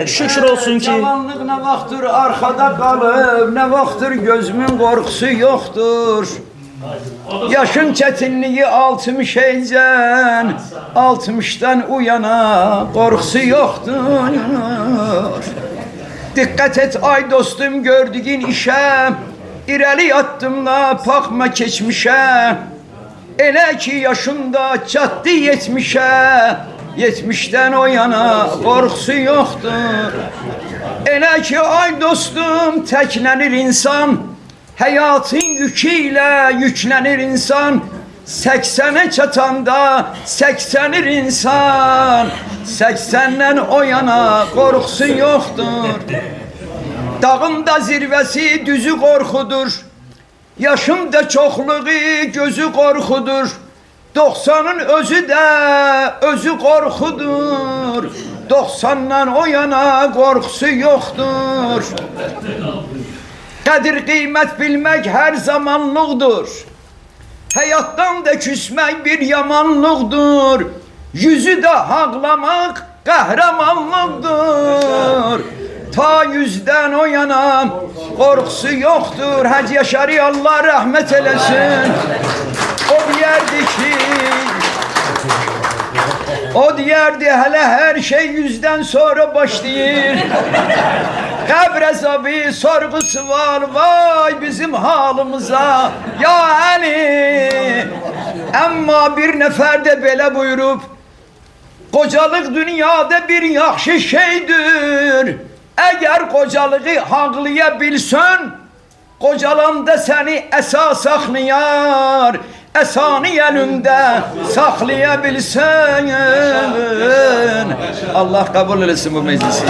Şükür olsun ki Cavanlık ne vaxtdır arkada qalıb, ne vaxtdır gözümün qorxusu yoxdur. Yaşın çətinliyi 60'əcən, 60'dan uyana qorxusu yoxdur. Dikkat et ay dostum gördüğün işe, irəli addımla baxma keçmişə. Elə ki yaşında çatdı 70'e, 70'den o yana qorxusu yoxdur. Elə ki ay dostum təklənir insan, həyatın yükü ilə yüklənir insan. 80'e çatanda 80'ir insan, 80'den o yana qorxusu yoxdur. Dağın da zirvəsi düzü qorxudur, yaşın da çoxluğu gözü qorxudur. 90'ın özü də özü qorxudur, 90'dan o yana qorxusu yoxdur. Qədir qiymət bilmək hər zamanlıqdır, həyatdan da küsmək bir yamanlıqdır. Yüzü də haqlamaq qəhrəmanlıqdır, ta 100'den o yana qorxusu yoxdur. Hacı Yaşarı Allah rəhmət eləsin. O diyerdi hele her şey 100'den sonra başlayır. Kabr azabı, sorgusu var, vay bizim halımıza. Ya Ali, ama bir nefer de belə buyurup, kocalık dünyada bir yaxşı şeydir. Eğer kocalığı haqlayabilsən, qocalanda seni əsas saxlayar. Esani elinde saklayabilsen. Allah kabul etsin bu meclisi.